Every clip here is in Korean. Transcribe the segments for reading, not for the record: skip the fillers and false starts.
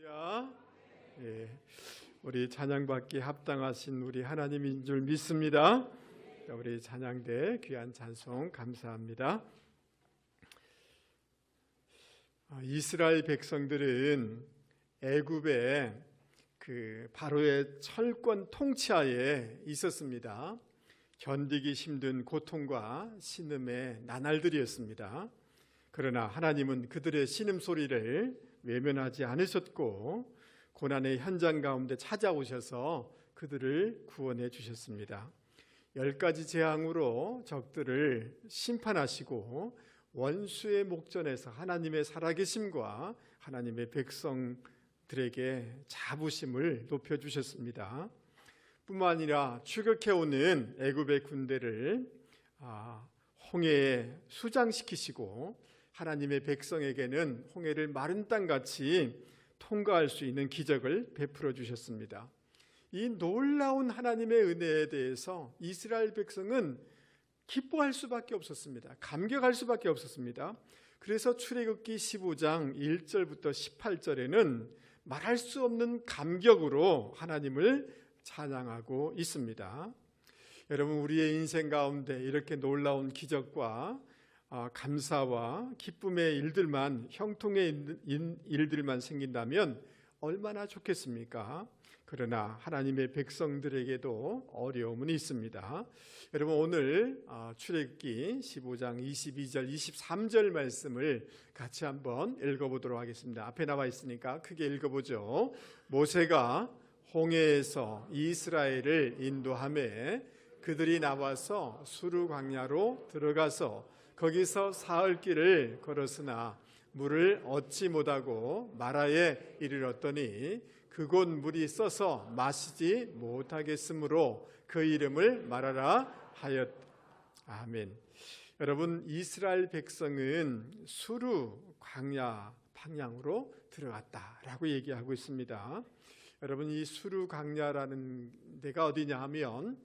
할렐루야. 예, 우리 찬양받기 합당하신 우리 하나님인 줄 믿습니다. 우리 찬양대 귀한 찬송 감사합니다. 이스라엘 백성들은 애굽의 그 바로의 철권 통치하에 있었습니다. 견디기 힘든 고통과 신음의 나날들이었습니다. 그러나 하나님은 그들의 신음소리를 외면하지 않으셨고 고난의 현장 가운데 찾아오셔서 그들을 구원해 주셨습니다. 10가지 재앙으로 적들을 심판하시고 원수의 목전에서 하나님의 살아계심과 하나님의 백성들에게 자부심을 높여주셨습니다. 뿐만 아니라 추격해오는 애굽의 군대를 홍해에 수장시키시고 하나님의 백성에게는 홍해를 마른 땅같이 통과할 수 있는 기적을 베풀어 주셨습니다. 이 놀라운 하나님의 은혜에 대해서 이스라엘 백성은 기뻐할 수밖에 없었습니다. 감격할 수밖에 없었습니다. 그래서 출애굽기 15장 1절부터 18절에는 말할 수 없는 감격으로 하나님을 찬양하고 있습니다. 여러분, 우리의 인생 가운데 이렇게 놀라운 기적과 감사와 기쁨의 일들만, 형통의 일들만 생긴다면 얼마나 좋겠습니까? 그러나 하나님의 백성들에게도 어려움은 있습니다. 여러분, 오늘 출애굽기 15장 22절 23절 말씀을 같이 한번 읽어보도록 하겠습니다. 앞에 나와 있으니까 크게 읽어보죠. 모세가 홍해에서 이스라엘을 인도하매 그들이 나와서 수르 광야로 들어가서 거기서 사흘 길을 걸었으나 물을 얻지 못하고 마라에 이르렀더니 그곳 물이 써서 마시지 못하겠으므로 그 이름을 마라라 하였. 아멘. 여러분, 이스라엘 백성은 수르 광야 방향으로 들어갔다라고 얘기하고 있습니다. 여러분, 이 수르 광야라는 데가 어디냐 하면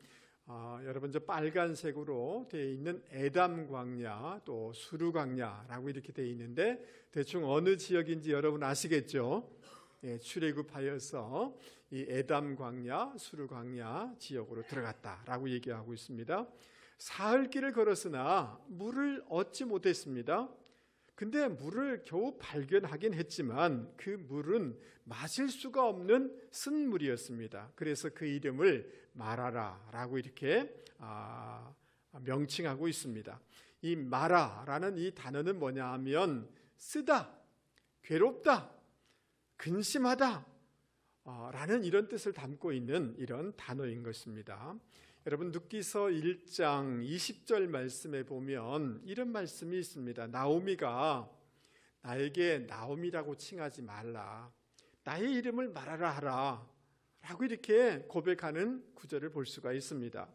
여러분, 저 빨간색으로 되어 있는 에담 광야, 또 수르 광야라고 이렇게 되어 있는데 대충 어느 지역인지 여러분 아시겠죠? 예, 출애굽하여서 이 에담 광야, 수르 광야 지역으로 들어갔다라고 얘기하고 있습니다. 사흘 길을 걸었으나 물을 얻지 못했습니다. 근데 물을 겨우 발견하긴 했지만 그 물은 마실 수가 없는 쓴 물이었습니다. 그래서 그 이름을 마라라라고 이렇게 명칭하고 있습니다. 이 마라라는 이 단어는 뭐냐 하면 쓰다, 괴롭다, 근심하다 라는 이런 뜻을 담고 있는 이런 단어인 것입니다. 여러분, 룻기서 1장 20절 말씀에 보면 이런 말씀이 있습니다. 나오미가 나에게 나오미라고 칭하지 말라, 나의 이름을 말하라 하라 라고 이렇게 고백하는 구절을 볼 수가 있습니다.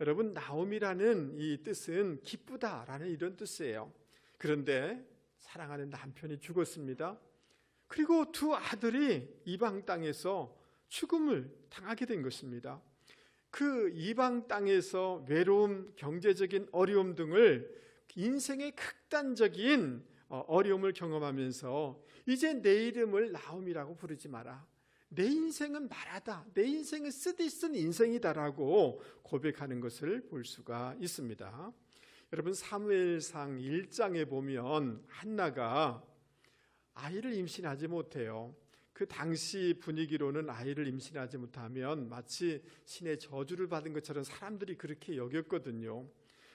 여러분, 나오미라는 이 뜻은 기쁘다라는 이런 뜻이에요. 그런데 사랑하는 남편이 죽었습니다. 그리고 두 아들이 이방 땅에서 죽음을 당하게 된 것입니다. 그 이방 땅에서 외로움, 경제적인 어려움 등을 인생의 극단적인 어려움을 경험하면서 이제 내 이름을 나옴이라고 부르지 마라, 내 인생은 말하다, 내 인생은 쓰디쓴 인생이다라고 고백하는 것을 볼 수가 있습니다. 여러분, 사무엘상 1장에 보면 한나가 아이를 임신하지 못해요. 그 당시 분위기로는 아이를 임신하지 못하면 마치 신의 저주를 받은 것처럼 사람들이 그렇게 여겼거든요.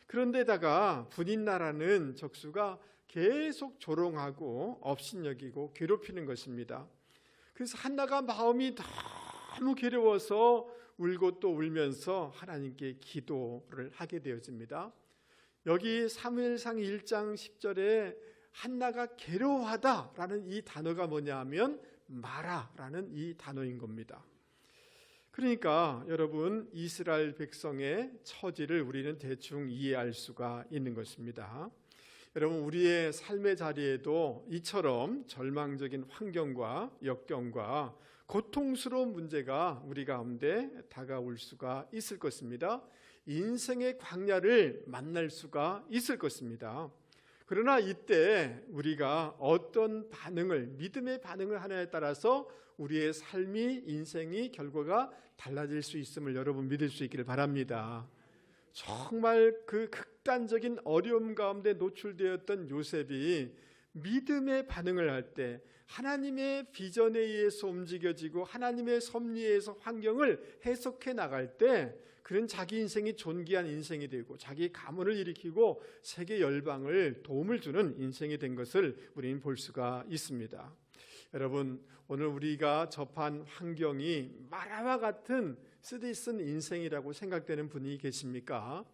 그런데다가 분인나라는 적수가 계속 조롱하고 업신여기고 괴롭히는 것입니다. 그래서 한나가 마음이 너무 괴로워서 울고 또 울면서 하나님께 기도를 하게 되어집니다. 여기 사무엘상 1장 10절에 한나가 괴로워하다라는 이 단어가 뭐냐 하면 마라라는 이 단어인 겁니다. 그러니까 여러분, 이스라엘 백성의 처지를 우리는 대충 이해할 수가 있는 것입니다. 여러분, 우리의 삶의 자리에도 이처럼 절망적인 환경과 역경과 고통스러운 문제가 우리 가운데 다가올 수가 있을 것입니다. 인생의 광야를 만날 수가 있을 것입니다. 그러나 이때 우리가 어떤 반응을, 믿음의 반응을 하느냐에 따라서 우리의 삶이, 인생이, 결과가 달라질 수 있음을 여러분 믿을 수 있기를 바랍니다. 정말 그 극단적인 어려움 가운데 노출되었던 요셉이 믿음의 반응을 할 때, 하나님의 비전에 의해서 움직여지고 하나님의 섭리에 의해서 환경을 해석해 나갈 때 그는 자기 인생이 존귀한 인생이 되고 자기 가문을 일으키고 세계 열방을 도움을 주는 인생이 된 것을 우리는 볼 수가 있습니다. 여러분, 오늘 우리가 접한 환경이 마라와 같은 쓰디쓴 인생이라고 생각되는 분이 계십니까?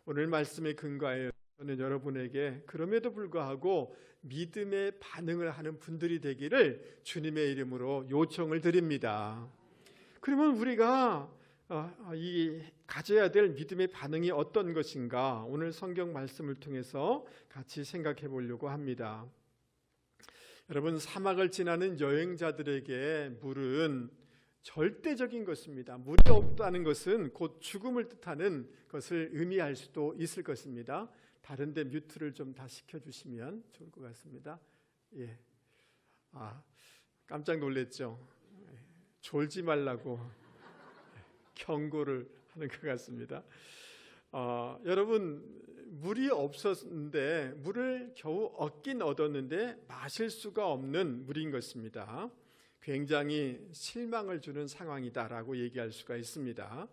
오늘 말씀에 근거하여 저는 여러분에게 그럼에도 불구하고 믿음의 반응을 하는 분들이 되기를 주님의 이름으로 요청을 드립니다. 그러면 우리가 가져야 될 믿음의 반응이 어떤 것인가, 오늘 성경 말씀을 통해서 같이 생각해 보려고 합니다. 여러분, 사막을 지나는 여행자들에게 물은 절대적인 것입니다. 물이 없다는 것은 곧 죽음을 뜻하는 것을 의미할 수도 있을 것입니다. 다른 데 뮤트를 좀 다 시켜주시면 좋을 것 같습니다. 예. 깜짝 놀랐죠? 졸지 말라고 경고를 하는 것 같습니다. 여러분, 물이 없었는데 물을 겨우 얻긴 얻었는데 마실 수가 없는 물인 것입니다. 굉장히 실망을 주는 상황이다라고 얘기할 수가 있습니다.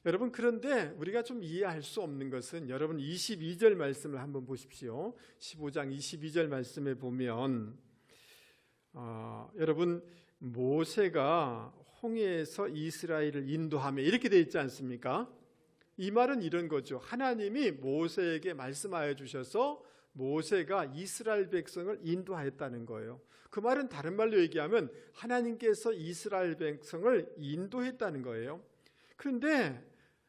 여러분, 그런데 우리가 좀 이해할 수 없는 것은 여러분 22절 말씀을 한번 보십시오. 15장 22절 말씀에 보면 여러분, 모세가 홍해에서 이스라엘을 인도하며 이렇게 되어 있지 않습니까? 이 말은 이런 거죠. 하나님이 모세에게 말씀하여 주셔서 모세가 이스라엘 백성을 인도하였다는 거예요. 그 말은 다른 말로 얘기하면 하나님께서 이스라엘 백성을 인도했다는 거예요. 그런데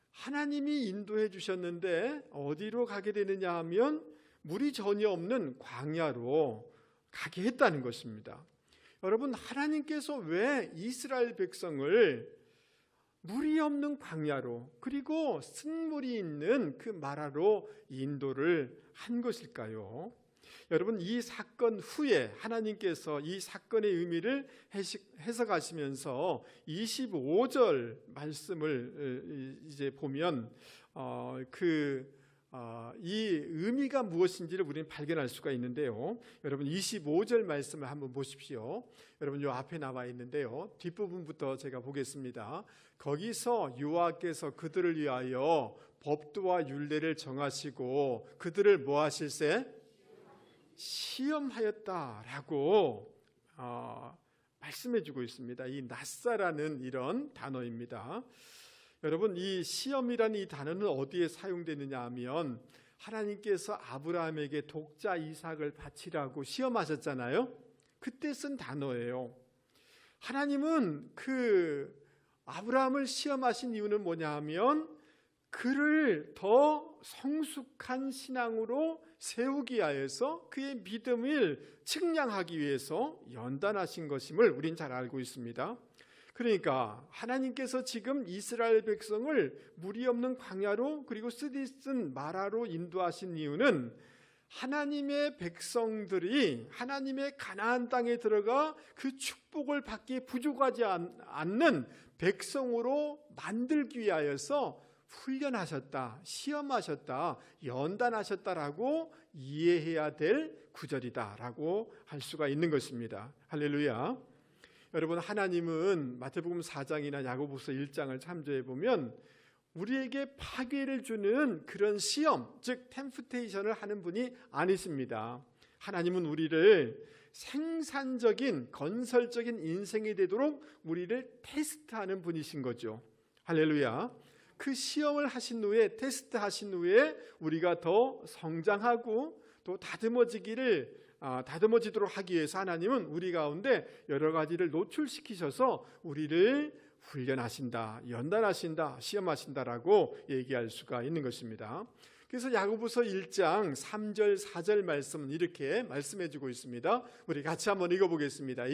하나님이 인도해 주셨는데 어디로 가게 되느냐 하면 물이 전혀 없는 광야로 가게 했다는 것입니다. 여러분, 하나님께서 왜 이스라엘 백성을 물이 없는 광야로, 그리고 쓴물이 있는 그 마라로 인도를 한 것일까요? 여러분, 이 사건 후에 하나님께서 이 사건의 의미를 해석하시면서 25절 말씀을 이제 보면 이 의미가 무엇인지를 우리는 발견할 수가 있는데요. 여러분, 25절 말씀을 한번 보십시오. 여러분, 요 앞에 나와 있는데요. 뒷부분부터 제가 보겠습니다. 거기서 여호와께서 그들을 위하여 법도와 율례를 정하시고 그들을 뭐 하실세? 시험하였다라고 말씀해 주고 있습니다. 이 낫사라는 이런 단어입니다. 여러분, 이 시험이라는 이 단어는 어디에 사용되느냐 하면 하나님께서 아브라함에게 독자 이삭을 바치라고 시험하셨잖아요. 그때 쓴 단어예요. 하나님은 그 아브라함을 시험하신 이유는 뭐냐 하면 그를 더 성숙한 신앙으로 세우기 위해서, 그의 믿음을 측량하기 위해서 연단하신 것임을 우린 잘 알고 있습니다. 그러니까 하나님께서 지금 이스라엘 백성을 물이 없는 광야로, 그리고 쓰디쓴 마라로 인도하신 이유는 하나님의 백성들이 하나님의 가나안 땅에 들어가 그 축복을 받기에 부족하지 않는 백성으로 만들기 위하여서 훈련하셨다, 시험하셨다, 연단하셨다라고 이해해야 될 구절이다라고 할 수가 있는 것입니다. 할렐루야. 여러분, 하나님은 마태복음 4장이나 야고보서 1장을 참조해 보면 우리에게 파괴를 주는 그런 시험, 즉 템프테이션을 하는 분이 아니십니다. 하나님은 우리를 생산적인, 건설적인 인생이 되도록 우리를 테스트하는 분이신 거죠. 할렐루야. 그 시험을 하신 후에, 테스트 하신 후에 우리가 더 성장하고 또 다듬어지도록 하기 위해서 하나님은 우리 가운데 여러 가지를 노출시키셔서 우리를 훈련하신다, 연단하신다, 시험하신다라고 얘기할 수가 있는 것입니다. 그래서 야고보서 1장 3절 4절 말씀은 이렇게 말씀해주고 있습니다. 우리 같이 한번 읽어보겠습니다.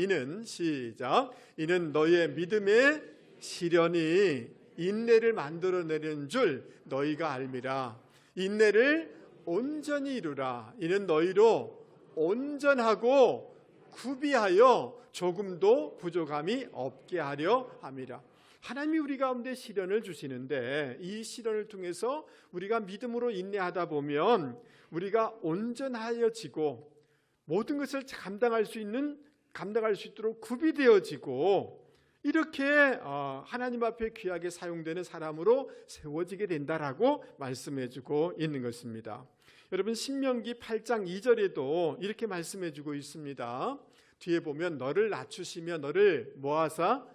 시작. 이는 너의 믿음의 시련이 인내를 만들어내는 줄 너희가 알미라. 인내를 온전히 이루라. 이는 너희로 온전하고 구비하여 조금도 부족함이 없게 하려 함이라. 하나님이 우리 가운데 시련을 주시는데 이 시련을 통해서 우리가 믿음으로 인내하다 보면 우리가 온전하여지고 모든 것을 감당할 수 있도록 구비되어지고 이렇게 하나님 앞에 귀하게 사용되는 사람으로 세워지게 된다라고 말씀해주고 있는 것입니다. 여러분 신명기 8장 2절에도 이렇게 말씀해주고 있습니다. 뒤에 보면 너를 낮추시며 너를 뭐하사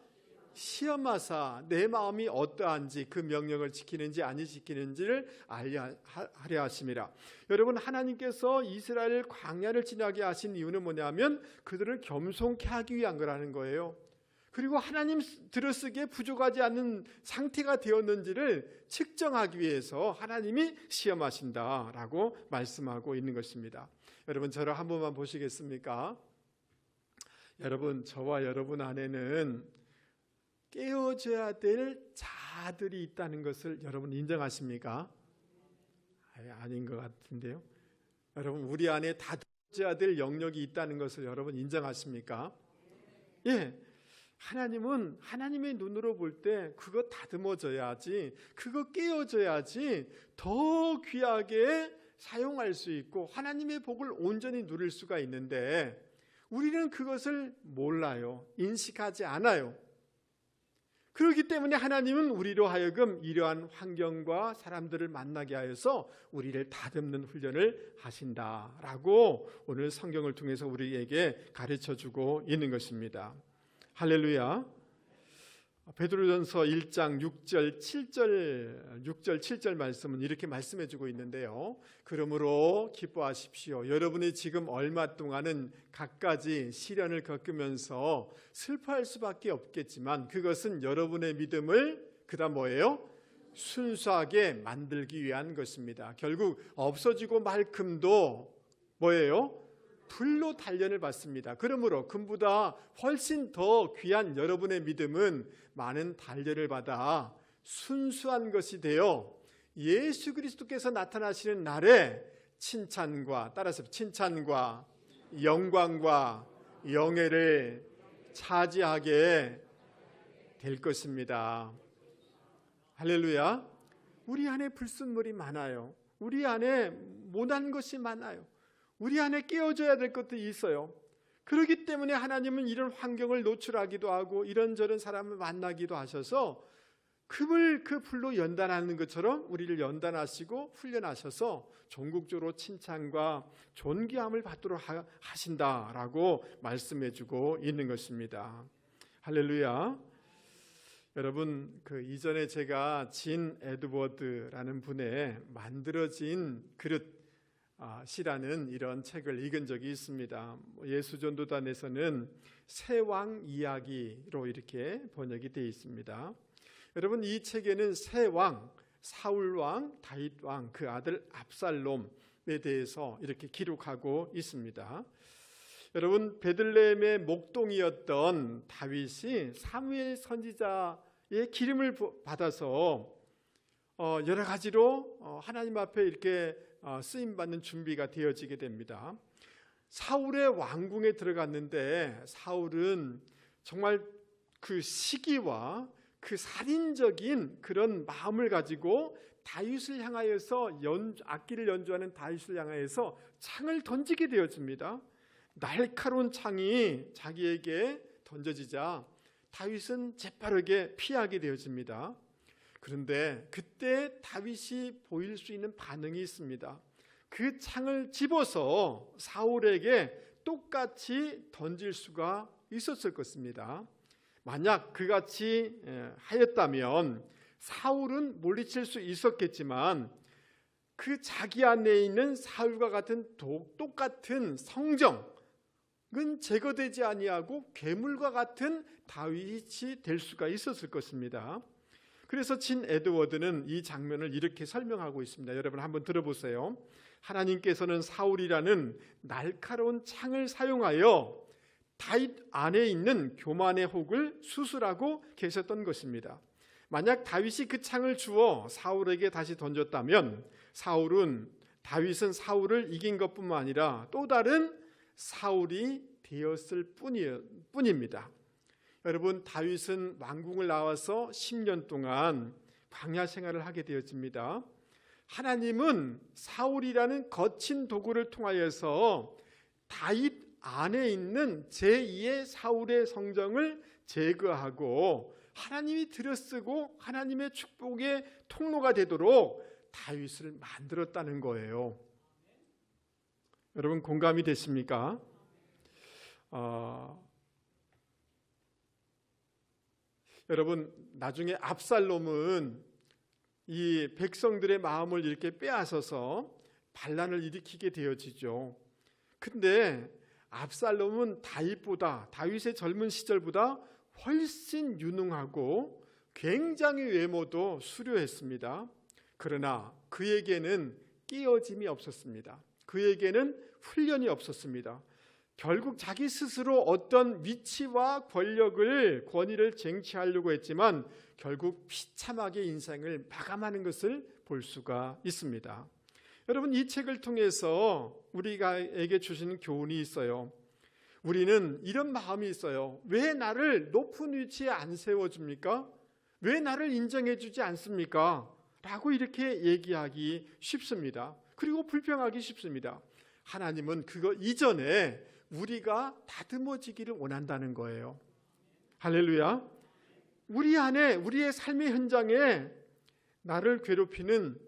시험하사 내 마음이 어떠한지 그 명령을 지키는지 아니 지키는지를 알려 하려 하심이라. 여러분 하나님께서 이스라엘 광야를 지나게 하신 이유는 뭐냐면 그들을 겸손케 하기 위한 거라는 거예요. 그리고 하나님 들어쓰기에 부족하지 않는 상태가 되었는지를 측정하기 위해서 하나님이 시험하신다라고 말씀하고 있는 것입니다. 여러분 저를 한 번만 보시겠습니까? 여러분 저와 여러분 안에는 깨어져야 될 자들이 있다는 것을 여러분 인정하십니까? 아닌 것 같은데요. 여러분 우리 안에 다듬어져야 될 영역이 있다는 것을 여러분 인정하십니까? 예. 하나님은 하나님의 눈으로 볼 때 그거 다듬어져야지, 그거 깨어져야지 더 귀하게 사용할 수 있고 하나님의 복을 온전히 누릴 수가 있는데 우리는 그것을 몰라요. 인식하지 않아요. 그렇기 때문에 하나님은 우리로 하여금 이러한 환경과 사람들을 만나게 하여서 우리를 다듬는 훈련을 하신다라고 오늘 성경을 통해서 우리에게 가르쳐주고 있는 것입니다. 할렐루야. 베드로전서 1장 6절 7절 말씀은 이렇게 말씀해주고 있는데요. 그러므로 기뻐하십시오. 여러분이 지금 얼마 동안은 갖가지 시련을 겪으면서 슬퍼할 수밖에 없겠지만 그것은 여러분의 믿음을 그다음 뭐예요? 순수하게 만들기 위한 것입니다. 결국 없어지고 말 금도 뭐예요? 불로 단련을 받습니다. 그러므로 금보다 훨씬 더 귀한 여러분의 믿음은 많은 단련을 받아 순수한 것이 되어 예수 그리스도께서 나타나시는 날에 칭찬과 따라서 칭찬과 영광과 영예를 차지하게 될 것입니다. 할렐루야. 우리 안에 불순물이 많아요. 우리 안에 못한 것이 많아요. 우리 안에 깨어져야 될 것들이 있어요. 그렇기 때문에 하나님은 이런 환경을 노출하기도 하고 이런저런 사람을 만나기도 하셔서 그 불로 연단하는 것처럼 우리를 연단하시고 훈련하셔서 전국적으로 칭찬과 존귀함을 받도록 하신다라고 말씀해주고 있는 것입니다. 할렐루야. 여러분 이전에 제가 진 에드워드라는 분의 만들어진 그릇 시라는 이런 책을 읽은 적이 있습니다. 예수전도단에서는 새왕 이야기로 이렇게 번역이 되어 있습니다. 여러분 이 책에는 새왕, 사울왕, 다윗왕 그 아들 압살롬에 대해서 이렇게 기록하고 있습니다. 여러분 베들레헴의 목동이었던 다윗이 사무엘 선지자의 기름을 받아서 여러 가지로 하나님 앞에 이렇게 쓰임받는 준비가 되어지게 됩니다. 사울의 왕궁에 들어갔는데 사울은 정말 그 시기와 그 살인적인 그런 마음을 가지고 다윗을 향하여서 악기를 연주하는 다윗을 향하여서 창을 던지게 되어집니다. 날카로운 창이 자기에게 던져지자 다윗은 재빠르게 피하게 되어집니다. 그런데 그때 다윗이 보일 수 있는 반응이 있습니다. 그 창을 집어서 사울에게 똑같이 던질 수가 있었을 것입니다. 만약 그같이 하였다면 사울은 물리칠 수 있었겠지만 그 자기 안에 있는 사울과 같은 똑같은 성정은 제거되지 아니하고 괴물과 같은 다윗이 될 수가 있었을 것입니다. 그래서 진 에드워드는 이 장면을 이렇게 설명하고 있습니다. 여러분 한번 들어보세요. 하나님께서는 사울이라는 날카로운 창을 사용하여 다윗 안에 있는 교만의 혹을 수술하고 계셨던 것입니다. 만약 다윗이 그 창을 주어 사울에게 다시 던졌다면 사울은 다윗은 사울을 이긴 것뿐만 아니라 또 다른 사울이 되었을 뿐입니다. 여러분, 다윗은 왕궁을 나와서 10년 동안 광야 생활을 하게 되었습니다. 하나님은 사울이라는 거친 도구를 통하여서 다윗 안에 있는 제2의 사울의 성정을 제거하고 하나님이 들여쓰고 하나님의 축복의 통로가 되도록 다윗을 만들었다는 거예요. 여러분, 공감이 되십니까? 여러분, 나중에 압살롬은 이 백성들의 마음을 이렇게 빼앗아서 반란을 일으키게 되어지죠. 근데 압살롬은 다윗의 젊은 시절보다 훨씬 유능하고 굉장히 외모도 수려했습니다. 그러나 그에게는 끼어짐이 없었습니다. 그에게는 훈련이 없었습니다. 결국 자기 스스로 어떤 위치와 권위를 쟁취하려고 했지만 결국 비참하게 인생을 마감하는 것을 볼 수가 있습니다. 여러분, 이 책을 통해서 우리에게 주시는 교훈이 있어요. 우리는 이런 마음이 있어요. 왜 나를 높은 위치에 안 세워줍니까? 왜 나를 인정해주지 않습니까? 라고 이렇게 얘기하기 쉽습니다. 그리고 불평하기 쉽습니다. 하나님은 그거 이전에 우리가 다듬어지기를 원한다는 거예요. 할렐루야. 우리 안에, 우리의 삶의 현장에 나를 괴롭히는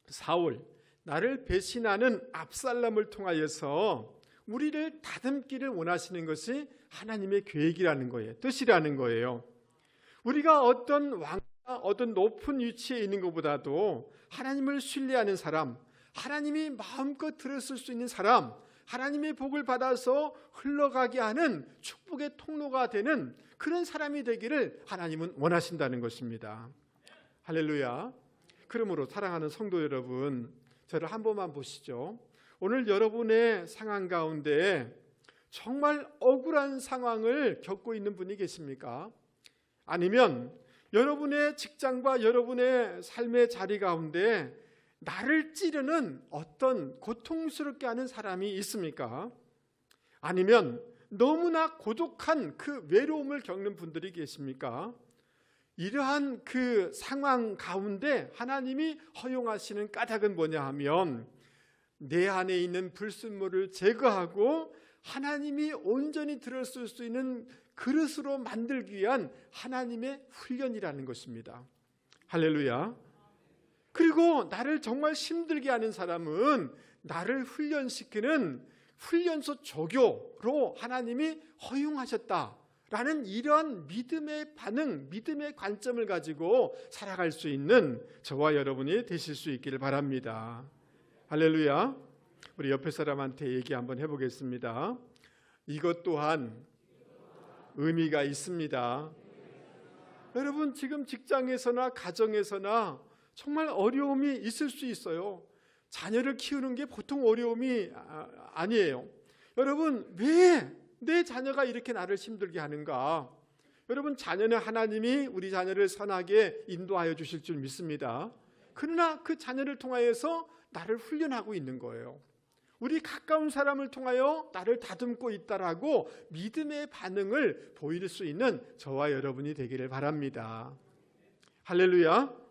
사울, 나를 배신하는 압살롬을 통하여서 우리를 다듬기를 원하시는 것이 하나님의 계획이라는 거예요. 뜻이라는 거예요. 우리가 어떤 어떤 높은 위치에 있는 것보다도 하나님을 신뢰하는 사람, 하나님이 마음껏 들었을 수 있는 사람, 하나님의 복을 받아서 흘러가게 하는 축복의 통로가 되는 그런 사람이 되기를 하나님은 원하신다는 것입니다. 할렐루야. 그러므로 사랑하는 성도 여러분, 저를 한 번만 보시죠. 오늘 여러분의 상황 가운데 정말 억울한 상황을 겪고 있는 분이 계십니까? 아니면 여러분의 직장과 여러분의 삶의 자리 가운데 나를 찌르는 어떤 고통스럽게 하는 사람이 있습니까? 아니면 너무나 고독한 그 외로움을 겪는 분들이 계십니까? 이러한 그 상황 가운데 하나님이 허용하시는 까닭은 뭐냐 하면 내 안에 있는 불순물을 제거하고 하나님이 온전히 들었을 수 있는 그릇으로 만들기 위한 하나님의 훈련이라는 것입니다. 할렐루야. 그리고 나를 정말 힘들게 하는 사람은 나를 훈련시키는 훈련소 조교로 하나님이 허용하셨다라는 이러한 믿음의 반응, 믿음의 관점을 가지고 살아갈 수 있는 저와 여러분이 되실 수 있기를 바랍니다. 할렐루야. 우리 옆에 사람한테 얘기 한번 해보겠습니다. 이것 또한 의미가 있습니다. 여러분, 지금 직장에서나 가정에서나 정말 어려움이 있을 수 있어요. 자녀를 키우는 게 보통 어려움이 아니에요. 여러분, 왜 내 자녀가 이렇게 나를 힘들게 하는가? 여러분, 자녀는 하나님이 우리 자녀를 선하게 인도하여 주실 줄 믿습니다. 그러나 그 자녀를 통하여서 나를 훈련하고 있는 거예요. 우리 가까운 사람을 통하여 나를 다듬고 있다라고 믿음의 반응을 보일 수 있는 저와 여러분이 되기를 바랍니다. 할렐루야.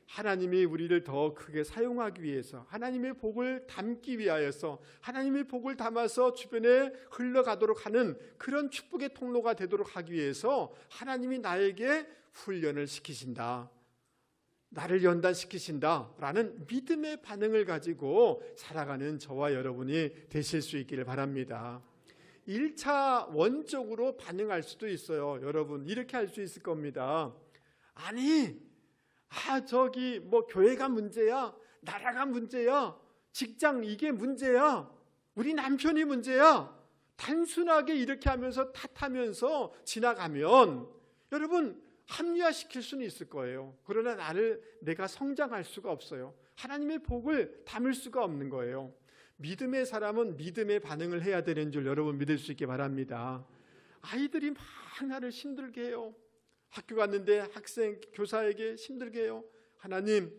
하나님이 우리를 더 크게 사용하기 위해서, 하나님의 복을 담기 위하여서, 하나님의 복을 담아서 주변에 흘러가도록 하는 그런 축복의 통로가 되도록 하기 위해서 하나님이 나에게 훈련을 시키신다, 나를 연단시키신다라는 믿음의 반응을 가지고 살아가는 저와 여러분이 되실 수 있기를 바랍니다. 1차 원적으로 반응할 수도 있어요. 여러분, 이렇게 할 수 있을 겁니다. 아니, 저기 교회가 문제야, 나라가 문제야, 직장 이게 문제야, 우리 남편이 문제야, 단순하게 이렇게 하면서 탓하면서 지나가면 여러분 합리화시킬 수는 있을 거예요. 그러나 내가 성장할 수가 없어요. 하나님의 복을 담을 수가 없는 거예요. 믿음의 사람은 믿음의 반응을 해야 되는 줄 여러분 믿을 수 있게 바랍니다. 아이들이 막 나를 힘들게 해요. 학교 갔는데 학생, 교사에게 힘들게 해요. 하나님,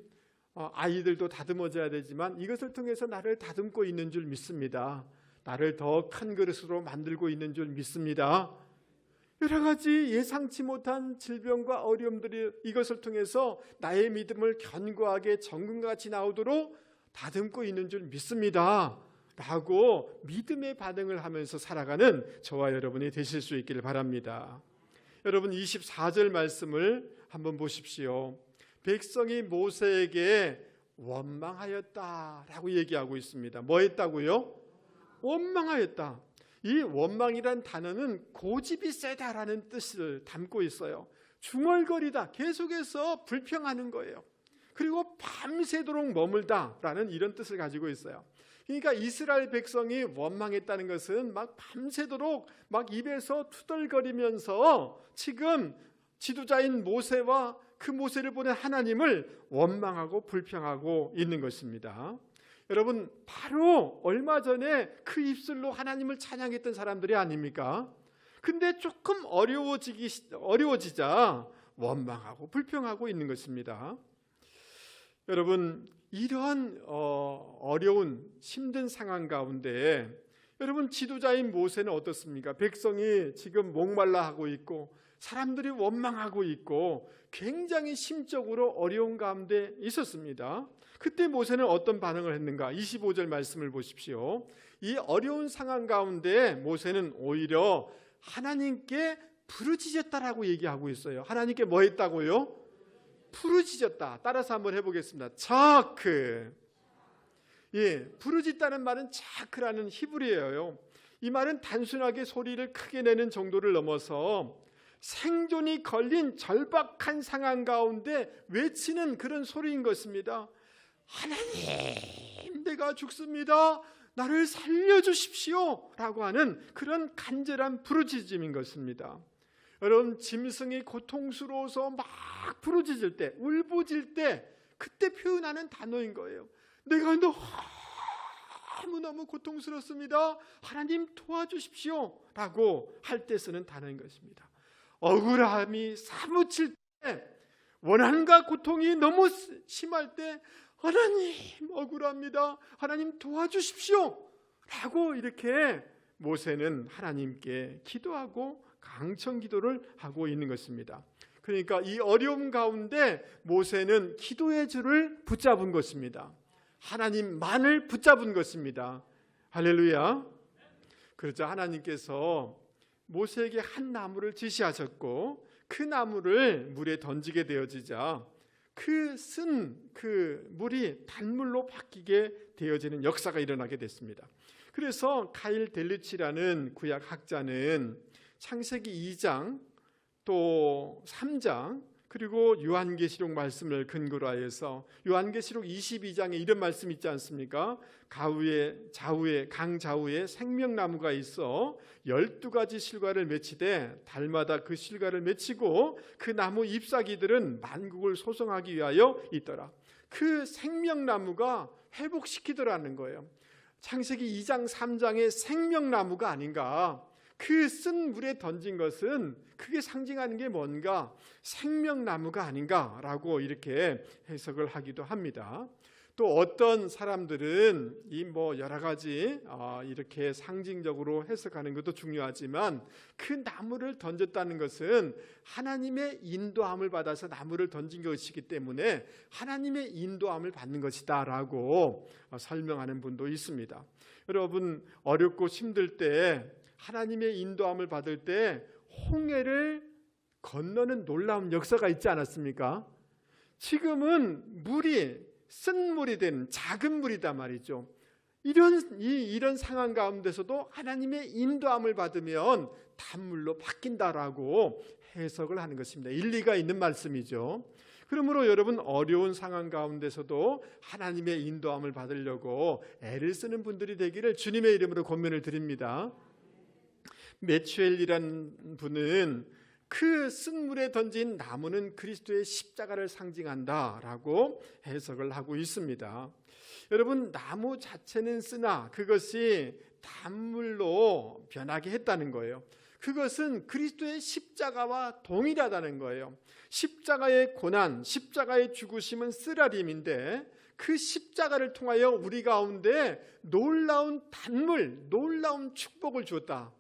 아이들도 다듬어져야 되지만 이것을 통해서 나를 다듬고 있는 줄 믿습니다. 나를 더 큰 그릇으로 만들고 있는 줄 믿습니다. 여러 가지 예상치 못한 질병과 어려움들이 이것을 통해서 나의 믿음을 견고하게 정금같이 나오도록 다듬고 있는 줄 믿습니다 라고 믿음의 반응을 하면서 살아가는 저와 여러분이 되실 수 있기를 바랍니다. 여러분 24절 말씀을 한번 보십시오. 백성이 모세에게 원망하였다라고 얘기하고 있습니다. 뭐 했다고요? 원망하였다. 이 원망이란 단어는 고집이 세다라는 뜻을 담고 있어요. 중얼거리다, 계속해서 불평하는 거예요. 그리고 밤새도록 머물다라는 이런 뜻을 가지고 있어요. 그러니까 이스라엘 백성이 원망했다는 것은 막 밤새도록 막 입에서 투덜거리면서 지금 지도자인 모세와 그 모세를 보낸 하나님을 원망하고 불평하고 있는 것입니다. 여러분, 바로 얼마 전에 그 입술로 하나님을 찬양했던 사람들이 아닙니까? 근데 조금 어려워지자 원망하고 불평하고 있는 것입니다. 여러분, 이러한 어려운 힘든 상황 가운데 여러분 지도자인 모세는 어떻습니까? 백성이 지금 목말라 하고 있고 사람들이 원망하고 있고 굉장히 심적으로 어려운 가운데 있었습니다. 그때 모세는 어떤 반응을 했는가? 25절 말씀을 보십시오. 이 어려운 상황 가운데 모세는 오히려 하나님께 부르짖었다라고 얘기하고 있어요. 하나님께 뭐 했다고요? 부르짖었다. 따라서 한번 해보겠습니다. 차크. 부르짖다는 말은 차크라는 히브리어예요. 이 말은 단순하게 소리를 크게 내는 정도를 넘어서 생존이 걸린 절박한 상황 가운데 외치는 그런 소리인 것입니다. 하나님, 내가 죽습니다. 나를 살려주십시오 라고 하는 그런 간절한 부르짖음인 것입니다. 여러분, 짐승이 고통스러워서 막 부르짖을 때, 울부짖을 때 그때 표현하는 단어인 거예요. 내가 너무너무 고통스럽습니다. 하나님 도와주십시오 라고 할 때 쓰는 단어인 것입니다. 억울함이 사무칠 때, 원한과 고통이 너무 심할 때 하나님 억울합니다. 하나님 도와주십시오 라고 이렇게 모세는 하나님께 기도하고 강청 기도를 하고 있는 것입니다. 그러니까 이 어려움 가운데 모세는 기도의 줄을 붙잡은 것입니다. 하나님만을 붙잡은 것입니다. 할렐루야. 그러자 하나님께서 모세에게 한 나무를 지시하셨고 그 나무를 물에 던지게 되어지자 그 물이 단물로 바뀌게 되어지는 역사가 일어나게 됐습니다. 그래서 카일 델리치라는 구약 학자는 창세기 2장 또 3장 그리고 요한계시록 말씀을 근거로 하여서 요한계시록 22장에 이런 말씀 있지 않습니까? 강 좌우에 생명나무가 있어 12가지 실과를 맺히되 달마다 그 실과를 맺히고 그 나무 잎사귀들은 만국을 소성하기 위하여 있더라. 그 생명나무가 회복시키더라는 거예요. 창세기 2장 3장의 생명나무가 아닌가? 그 쓴 물에 던진 것은 그게 상징하는 게 뭔가? 생명나무가 아닌가라고 이렇게 해석을 하기도 합니다. 또 어떤 사람들은 이 여러 가지 이렇게 상징적으로 해석하는 것도 중요하지만 그 나무를 던졌다는 것은 하나님의 인도함을 받아서 나무를 던진 것이기 때문에 하나님의 인도함을 받는 것이다라고 설명하는 분도 있습니다. 여러분, 어렵고 힘들 때 하나님의 인도함을 받을 때 홍해를 건너는 놀라운 역사가 있지 않았습니까? 지금은 물이 쓴 물이 된 작은 물이다 말이죠. 이런 상황 가운데서도 하나님의 인도함을 받으면 단물로 바뀐다라고 해석을 하는 것입니다. 일리가 있는 말씀이죠. 그러므로 여러분, 어려운 상황 가운데서도 하나님의 인도함을 받으려고 애를 쓰는 분들이 되기를 주님의 이름으로 권면을 드립니다. 메추엘이라는 분은 그 쓴 물에 던진 나무는 그리스도의 십자가를 상징한다라고 해석을 하고 있습니다. 여러분, 나무 자체는 쓰나 그것이 단물로 변하게 했다는 거예요. 그것은 그리스도의 십자가와 동일하다는 거예요. 십자가의 고난, 십자가의 죽으심은 쓰라림인데 그 십자가를 통하여 우리 가운데 놀라운 단물, 놀라운 축복을 주었다.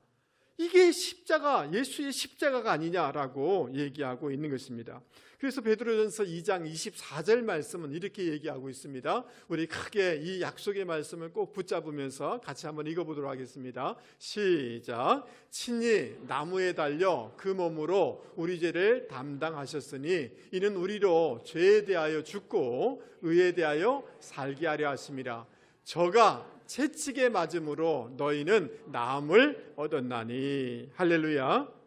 이게 십자가, 예수의 십자가가 아니냐라고 얘기하고 있는 것입니다. 그래서 베드로전서 2장 24절 말씀은 이렇게 얘기하고 있습니다. 우리 크게 이 약속의 말씀을 꼭 붙잡으면서 같이 한번 읽어보도록 하겠습니다. 시작. 친히 나무에 달려 그 몸으로 우리 죄를 담당하셨으니 이는 우리로 죄에 대하여 죽고 의에 대하여 살게 하려 하심이라. 저가 채찍에 맞음으로 너희는 나음을 얻었나니. 할렐루야.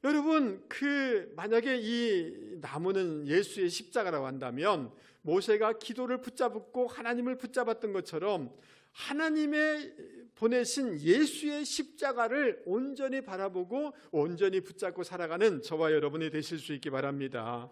여러분, 만약에 이 나무는 예수의 십자가라고 한다면 모세가 기도를 붙잡고 하나님을 붙잡았던 것처럼 하나님의 보내신 예수의 십자가를 온전히 바라보고 온전히 붙잡고 살아가는 저와 여러분이 되실 수 있기 바랍니다.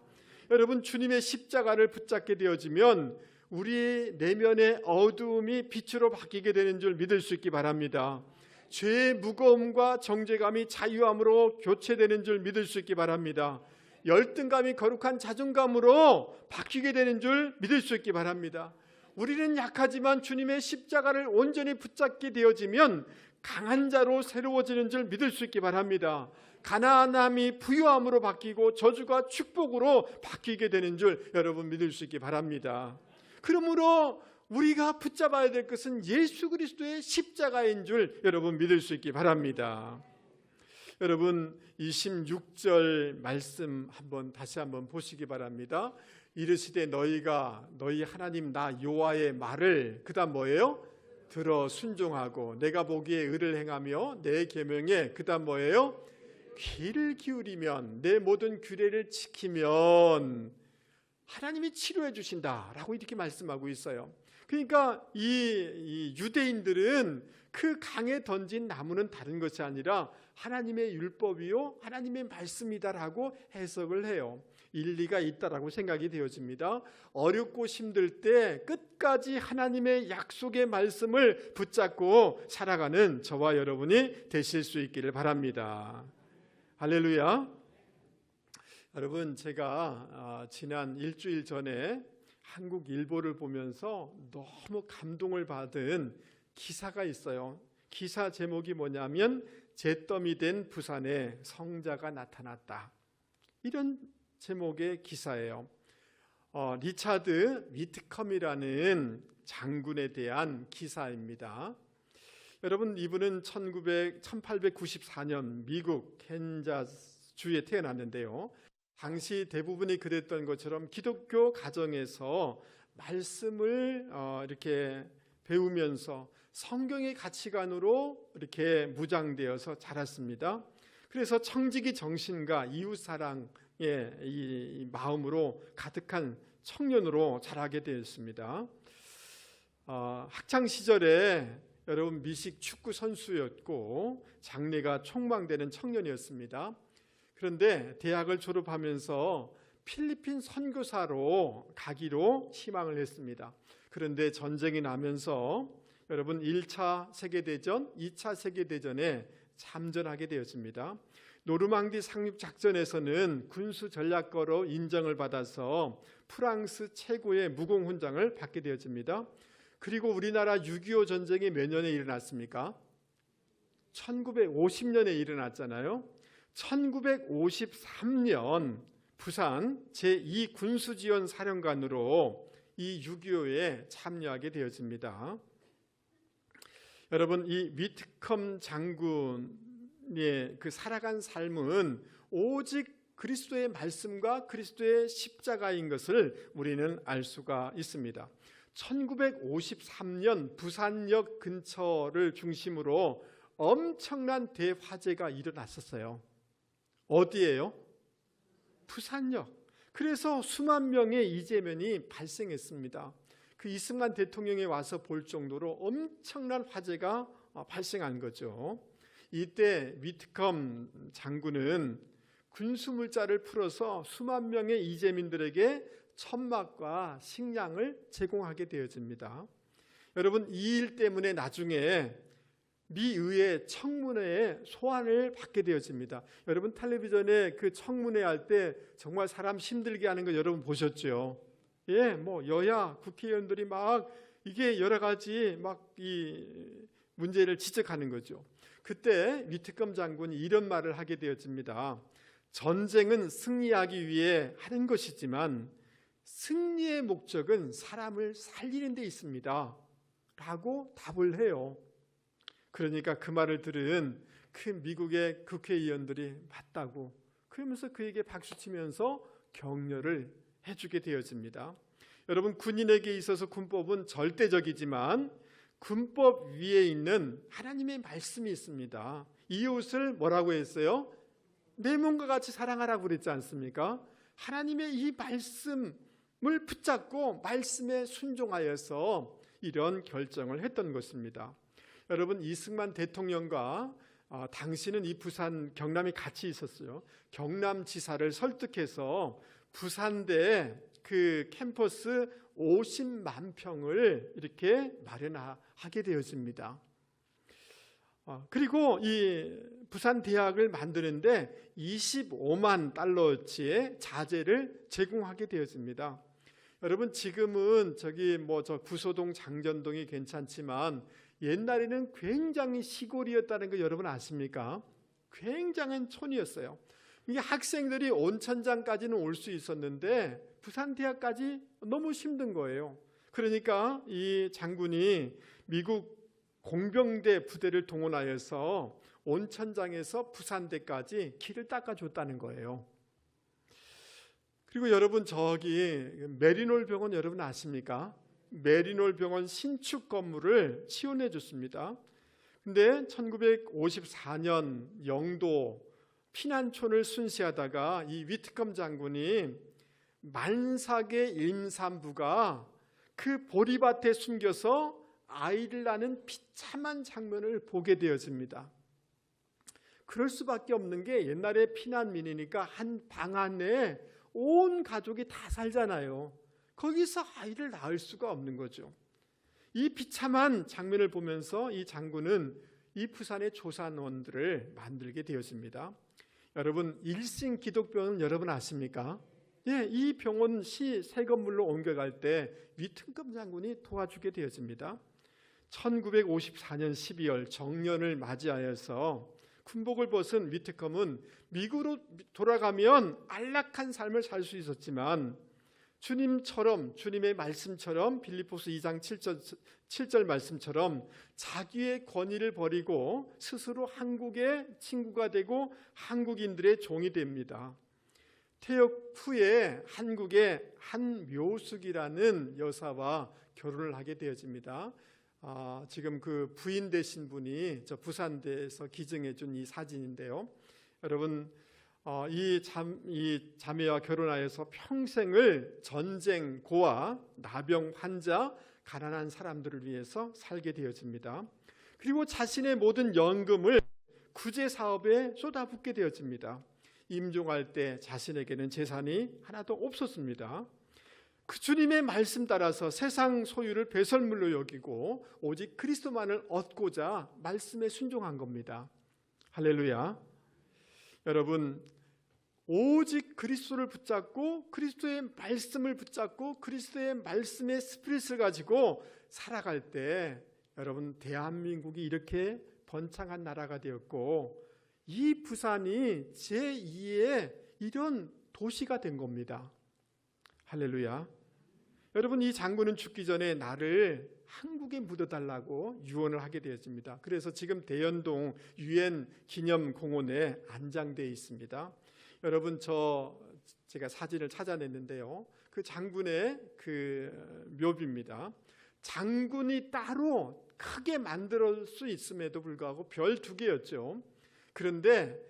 여러분, 주님의 십자가를 붙잡게 되어지면 우리 내면의 어두움이 빛으로 바뀌게 되는 줄 믿을 수 있기 바랍니다. 죄의 무거움과 정죄감이 자유함으로 교체되는 줄 믿을 수 있기 바랍니다. 열등감이 거룩한 자존감으로 바뀌게 되는 줄 믿을 수 있기 바랍니다. 우리는 약하지만 주님의 십자가를 온전히 붙잡게 되어지면 강한 자로 새로워지는 줄 믿을 수 있기 바랍니다. 가난함이 부유함으로 바뀌고 저주가 축복으로 바뀌게 되는 줄 여러분 믿을 수 있기 바랍니다. 그러므로 우리가 붙잡아야 될 것은 예수 그리스도의 십자가인 줄 여러분 믿을 수 있기 바랍니다. 여러분 26절 말씀 다시 한번 보시기 바랍니다. 이르시되 너희 하나님 나 여호와의 말을 그다음 뭐예요? 들어 순종하고 내가 보기에 의를 행하며 내 계명에 그다음 뭐예요? 귀를 기울이면 내 모든 규례를 지키면 하나님이 치료해 주신다라고 이렇게 말씀하고 있어요. 그러니까 이 유대인들은 그 강에 던진 나무는 다른 것이 아니라 하나님의 율법이요 하나님의 말씀이다라고 해석을 해요. 일리가 있다라고 생각이 되어집니다. 어렵고 힘들 때 끝까지 하나님의 약속의 말씀을 붙잡고 살아가는 저와 여러분이 되실 수 있기를 바랍니다. 할렐루야. 여러분, 제가 지난 일주일 전에 한국일보를 보면서 너무 감동을 받은 기사가 있어요. 기사 제목이 뭐냐면 잿더미 된 부산에 성자가 나타났다. 이런 제목의 기사예요. 리차드 위트컴이라는 장군에 대한 기사입니다. 여러분, 이분은 1894년 미국 캔자스주에 태어났는데요. 당시 대부분이 그랬던 것처럼 기독교 가정에서 말씀을 이렇게 배우면서 성경의 가치관으로 이렇게 무장되어서 자랐습니다. 그래서 청지기 정신과 이웃사랑의 이 마음으로 가득한 청년으로 자라게 되었습니다. 학창 시절에 여러분 미식 축구 선수였고 장래가 촉망되는 청년이었습니다. 그런데 대학을 졸업하면서 필리핀 선교사로 가기로 희망을 했습니다. 그런데 전쟁이 나면서 여러분 1차 세계대전, 2차 세계대전에 참전하게 되었습니다. 노르망디 상륙작전에서는 군수 전략가로 인정을 받아서 프랑스 최고의 무공훈장을 받게 되었습니다. 그리고 우리나라 6.25 전쟁이 몇 년에 일어났습니까? 1950년에 일어났잖아요. 1953년 부산 제2군수지원사령관으로 이 6.25에 참여하게 되었습니다. 여러분, 이 위트컴 장군의 그 살아간 삶은 오직 그리스도의 말씀과 그리스도의 십자가인 것을 우리는 알 수가 있습니다. 1953년 부산역 근처를 중심으로 엄청난 대화재가 일어났었어요. 어디예요? 부산역. 그래서 수만 명의 이재면이 발생했습니다. 그 이승만 대통령이 와서 볼 정도로 엄청난 화재가 발생한 거죠. 이때 위트컴 장군은 군수물자를 풀어서 수만 명의 이재민들에게 천막과 식량을 제공하게 되어집니다. 여러분, 이 일 때문에 나중에 미의회 청문회에 소환을 받게 되어집니다. 여러분 텔레비전에 그 청문회 할 때 정말 사람 힘들게 하는 거 여러분 보셨죠? 예, 뭐 여야 국회의원들이 막 이게 여러 가지 막 이 문제를 지적하는 거죠. 그때 위트컴 장군이 이런 말을 하게 되어집니다. 전쟁은 승리하기 위해 하는 것이지만 승리의 목적은 사람을 살리는 데 있습니다 라고 답을 해요. 그러니까 그 말을 들은 그 미국의 국회의원들이 맞다고 그러면서 그에게 박수치면서 격려를 해주게 되어집니다. 여러분 군인에게 있어서 군법은 절대적이지만 군법 위에 있는 하나님의 말씀이 있습니다. 이웃을 뭐라고 했어요? 내 몸과 같이 사랑하라고 그랬지 않습니까? 하나님의 이 말씀을 붙잡고 말씀에 순종하여서 이런 결정을 했던 것입니다. 여러분 이승만 대통령과 당시는 이 부산 경남이 같이 있었어요. 경남지사를 설득해서 부산대 그 캠퍼스 50만 평을 이렇게 마련하게 되어집니다. 그리고 이 부산 대학을 만드는데 25만 달러어치의 자재를 제공하게 되어집니다. 여러분 지금은 저기 뭐 저 구소동 장전동이 괜찮지만 옛날에는 굉장히 시골이었다는 거 여러분 아십니까? 굉장한 촌이었어요. 이게 학생들이 온천장까지는 올 수 있었는데 부산대학까지 너무 힘든 거예요. 그러니까 이 장군이 미국 공병대 부대를 동원하여서 온천장에서 부산대까지 길을 닦아줬다는 거예요. 그리고 여러분 저기 메리놀 병원 여러분 아십니까? 메리놀 병원 신축 건물을 지원해 줬습니다. 근데 1954년 영도 피난촌을 순시하다가 이 위트컴 장군이 만삭의 임산부가 그 보리밭에 숨겨서 아이를 낳는 비참한 장면을 보게 되어집니다. 그럴 수밖에 없는 게 옛날에 피난민이니까 한 방 안에 온 가족이 다 살잖아요. 거기서 아이를 낳을 수가 없는 거죠. 이 비참한 장면을 보면서 이 장군은 이 부산의 조산원들을 만들게 되었습니다. 여러분 일신 기독병원 여러분 아십니까? 예, 이 병원 시 새 건물로 옮겨갈 때 위트컴 장군이 도와주게 되어집니다. 1954년 12월 정년을 맞이하여서 군복을 벗은 위트컴은 미국으로 돌아가면 안락한 삶을 살 수 있었지만 주님처럼 주님의 말씀처럼 빌립보서 2장 7절 말씀처럼 자기의 권위를 버리고 스스로 한국의 친구가 되고 한국인들의 종이 됩니다. 퇴역 후에 한국의 한묘숙이라는 여사와 결혼을 하게 되어집니다. 지금 그 부인 되신 분이 저 부산대에서 기증해 준 이 사진인데요. 여러분 이 자매와 결혼하여서 평생을 전쟁, 고아, 나병 환자, 가난한 사람들을 위해서 살게 되어집니다. 그리고 자신의 모든 연금을 구제 사업에 쏟아붓게 되어집니다. 임종할 때 자신에게는 재산이 하나도 없었습니다. 그 주님의 말씀 따라서 세상 소유를 배설물로 여기고 오직 그리스도만을 얻고자 말씀에 순종한 겁니다. 할렐루야. 여러분 오직 그리스도를 붙잡고 그리스도의 말씀을 붙잡고 그리스도의 말씀의 스피릿을 가지고 살아갈 때 여러분 대한민국이 이렇게 번창한 나라가 되었고 이 부산이 제2의 이런 도시가 된 겁니다. 할렐루야. 여러분 이 장군은 죽기 전에 나를 한국에 묻어달라고 유언을 하게 되었습니다. 그래서 지금 대연동 유엔 기념공원에 안장되어 있습니다. 여러분 제가 사진을 찾아냈는데요. 그 장군의 그 묘비입니다. 장군이 따로 크게 만들 수 있음에도 불구하고 별 2개였죠. 그런데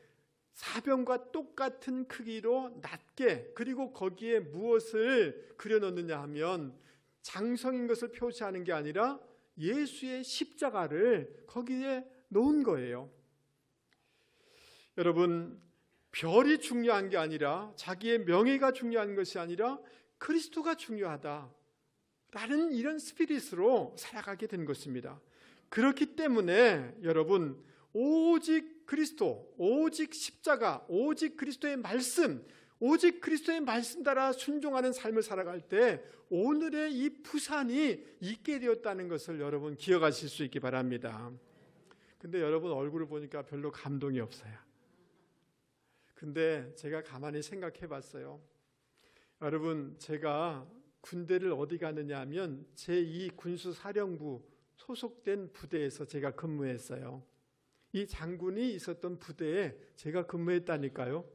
사병과 똑같은 크기로 낮게 그리고 거기에 무엇을 그려놓느냐 하면 장성인 것을 표시하는 게 아니라 예수의 십자가를 거기에 놓은 거예요. 여러분 별이 중요한 게 아니라 자기의 명예가 중요한 것이 아니라 그리스도가 중요하다라는 이런 스피릿으로 살아가게 된 것입니다. 그렇기 때문에 여러분, 오직 그리스도, 오직 십자가, 오직 그리스도의 말씀, 오직 그리스도의 말씀 따라 순종하는 삶을 살아갈 때 오늘의 이 부산이 있게 되었다는 것을 여러분 기억하실 수 있기 바랍니다. 근데 여러분 얼굴을 보니까 별로 감동이 없어요. 근데 제가 가만히 생각해 봤어요. 여러분, 제가 군대를 어디 가느냐 하면 제2 군수사령부 소속된 부대에서 제가 근무했어요. 이 장군이 있었던 부대에 제가 근무했다니까요.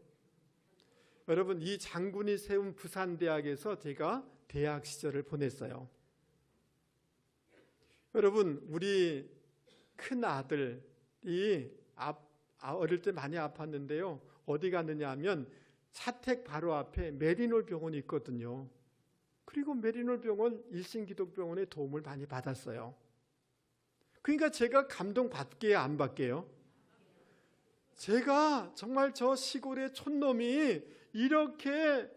여러분, 이 장군이 세운 부산대학에서 제가 대학 시절을 보냈어요. 여러분, 우리 큰 아들이 어릴 때 많이 아팠는데요. 어디 갔느냐 하면 사택 바로 앞에 메리놀 병원이 있거든요. 그리고 메리놀 병원 일신기독병원의 도움을 많이 받았어요. 그러니까 제가 감동받게요, 안 받게요? 제가 정말 저 시골의 촌놈이 이렇게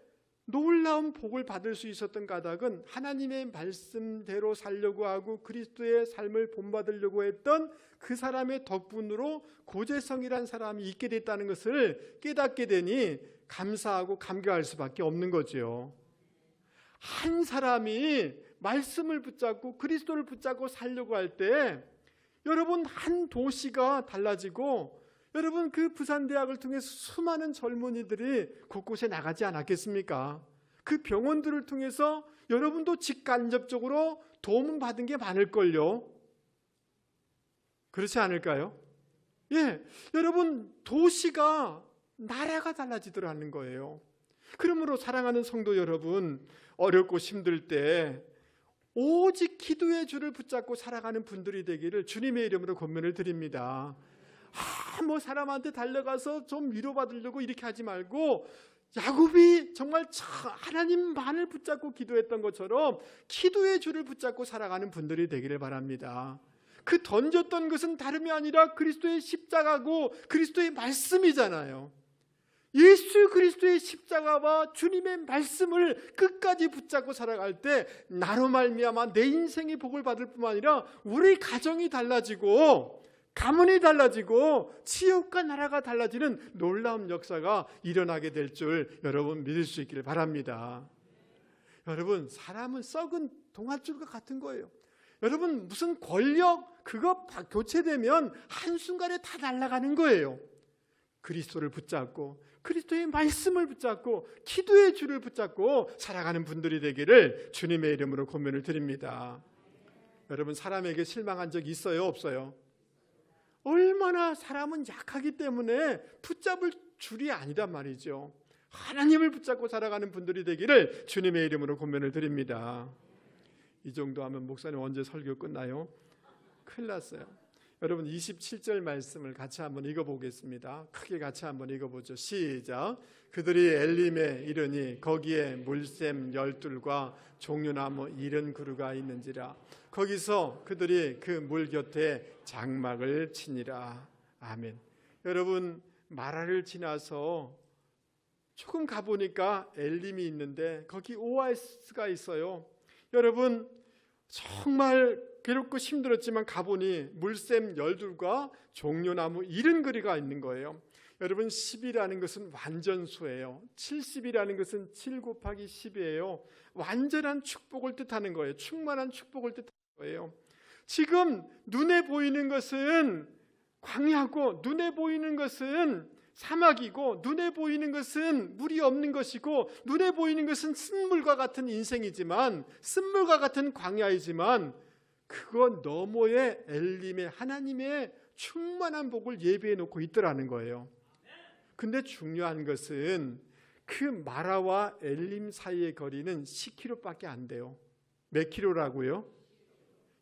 놀라운 복을 받을 수 있었던 까닭은 하나님의 말씀대로 살려고 하고 그리스도의 삶을 본받으려고 했던 그 사람의 덕분으로 고재성이란 사람이 있게 됐다는 것을 깨닫게 되니 감사하고 감격할 수밖에 없는 거죠. 한 사람이 말씀을 붙잡고 그리스도를 붙잡고 살려고 할 때 여러분, 한 도시가 달라지고 여러분, 그 부산대학을 통해서 수많은 젊은이들이 곳곳에 나가지 않았겠습니까? 그 병원들을 통해서 여러분도 직간접적으로 도움을 받은 게 많을걸요. 그렇지 않을까요? 예, 여러분, 도시가 나라가 달라지더라는 거예요. 그러므로 사랑하는 성도 여러분, 어렵고 힘들 때 오직 기도의 줄을 붙잡고 살아가는 분들이 되기를 주님의 이름으로 권면을 드립니다. 뭐 사람한테 달려가서 좀 위로받으려고 이렇게 하지 말고 야곱이 정말 하나님만을 붙잡고 기도했던 것처럼 기도의 줄을 붙잡고 살아가는 분들이 되기를 바랍니다. 그 던졌던 것은 다름이 아니라 그리스도의 십자가고 그리스도의 말씀이잖아요. 예수 그리스도의 십자가와 주님의 말씀을 끝까지 붙잡고 살아갈 때 나로 말미암아 내 인생의 복을 받을 뿐만 아니라 우리 가정이 달라지고 가문이 달라지고 지역과 나라가 달라지는 놀라운 역사가 일어나게 될 줄 여러분 믿을 수 있기를 바랍니다. 여러분, 사람은 썩은 동아줄과 같은 거예요. 여러분, 무슨 권력 그거 교체되면 한순간에 다 날아가는 거예요. 그리스도를 붙잡고 그리스도의 말씀을 붙잡고 기도의 줄을 붙잡고 살아가는 분들이 되기를 주님의 이름으로 권면을 드립니다. 여러분, 사람에게 실망한 적 있어요, 없어요? 얼마나 사람은 약하기 때문에 붙잡을 줄이 아니란 말이죠. 하나님을 붙잡고 살아가는 분들이 되기를 주님의 이름으로 권면을 드립니다. 이 정도 하면 목사님 언제 설교 끝나요? 큰일 났어요. 여러분, 27절 말씀을 같이 한번 읽어보겠습니다. 크게 같이 한번 읽어보죠. 시작. 그들이 엘림에 이르니 거기에 물샘 12과 종려나무 70그루가 있는지라. 거기서 그들이 그 물 곁에 장막을 치니라. 아멘. 여러분, 마라를 지나서 조금 가보니까 엘림이 있는데 거기 오아시스가 있어요. 여러분, 정말 괴롭고 힘들었지만 가보니 물샘 12과 종려나무 70그루가 있는 거예요. 여러분, 10이라는 것은 완전수예요. 70이라는 것은 7 곱하기 10이에요. 완전한 축복을 뜻하는 거예요. 충만한 축복을 뜻하는 거예요. 지금 눈에 보이는 것은 광야고 눈에 보이는 것은 사막이고 눈에 보이는 것은 물이 없는 것이고 눈에 보이는 것은 쓴물과 같은 인생이지만 쓴물과 같은 광야이지만 그거 너머에 엘림의 하나님의 충만한 복을 예비해 놓고 있더라는 거예요. 근데 중요한 것은 그 마라와 엘림 사이의 거리는 10km밖에 안 돼요. 몇 킬로라고요?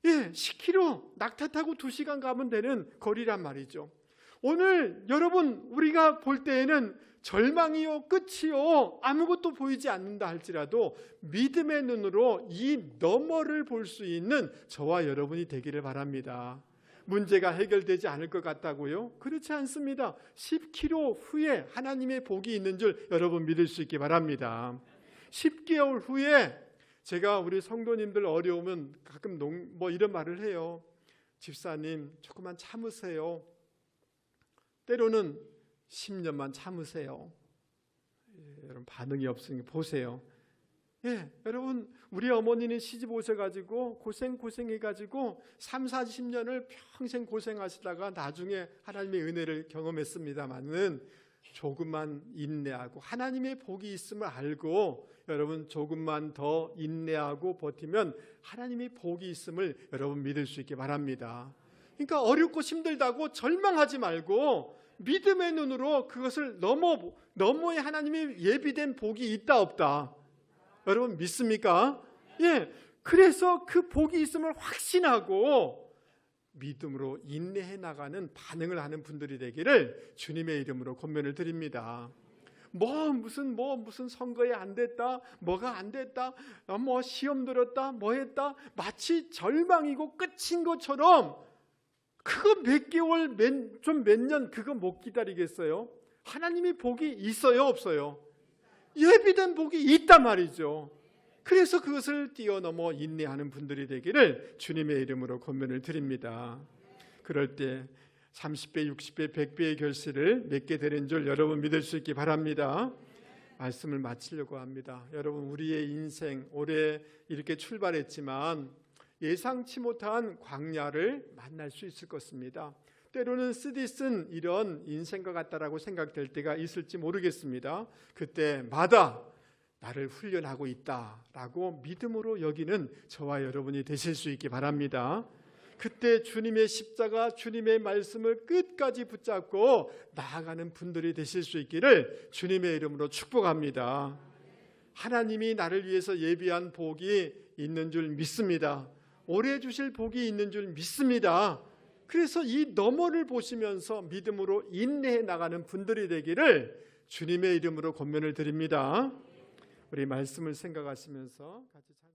예, 10km. 낙타 타고 2시간 가면 되는 거리란 말이죠. 오늘 여러분, 우리가 볼 때에는 절망이요 끝이요 아무것도 보이지 않는다 할지라도 믿음의 눈으로 이 너머를 볼 수 있는 저와 여러분이 되기를 바랍니다. 문제가 해결되지 않을 것 같다고요? 그렇지 않습니다. 10km 후에 하나님의 복이 있는 줄 여러분 믿을 수 있기 바랍니다. 10개월 후에 제가 우리 성도님들 어려우면 가끔 이런 말을 해요. 집사님 조금만 참으세요. 때로는 10년만 참으세요. 여러분 반응이 없으니까 보세요. 여러분 우리 어머니는 시집 오셔가지고 고생해가지고 30-40년을 평생 고생하시다가 나중에 하나님의 은혜를 경험했습니다만은 조금만 인내하고 하나님의 복이 있음을 알고 여러분 조금만 더 인내하고 버티면 하나님의 복이 있음을 여러분 믿을 수 있게 바랍니다. 그러니까 어렵고 힘들다고 절망하지 말고 믿음의 눈으로 그것을 너머에 하나님의 예비된 복이 있다 없다 여러분 믿습니까? 그래서 그 복이 있음을 확신하고 믿음으로 인내해 나가는 반응을 하는 분들이 되기를 주님의 이름으로 권면을 드립니다. 무슨 선거에 안 됐다, 뭐가 안 됐다, 시험 들었다, 뭐 했다, 마치 절망이고 끝인 것처럼 그거 몇 개월, 몇 년 그거 못 기다리겠어요? 하나님의 복이 있어요, 없어요? 예비된 복이 있단 말이죠. 그래서 그것을 뛰어넘어 인내하는 분들이 되기를 주님의 이름으로 권면을 드립니다. 그럴 때 30배, 60배, 100배의 결실을 맺게 되는 줄 여러분 믿을 수 있기 바랍니다. 말씀을 마치려고 합니다. 여러분 우리의 인생 올해 이렇게 출발했지만 예상치 못한 광야를 만날 수 있을 것입니다. 때로는 쓰디쓴 이런 인생과 같다라고 생각될 때가 있을지 모르겠습니다. 그때마다 나를 훈련하고 있다라고 믿음으로 여기는 저와 여러분이 되실 수 있기 바랍니다. 그때 주님의 십자가, 주님의 말씀을 끝까지 붙잡고 나아가는 분들이 되실 수 있기를 주님의 이름으로 축복합니다. 하나님이 나를 위해서 예비한 복이 있는 줄 믿습니다. 오래 주실 복이 있는 줄 믿습니다. 그래서 이 너머를 보시면서 믿음으로 인내해 나가는 분들이 되기를 주님의 이름으로 권면을 드립니다. 우리 말씀을 생각하시면서 같이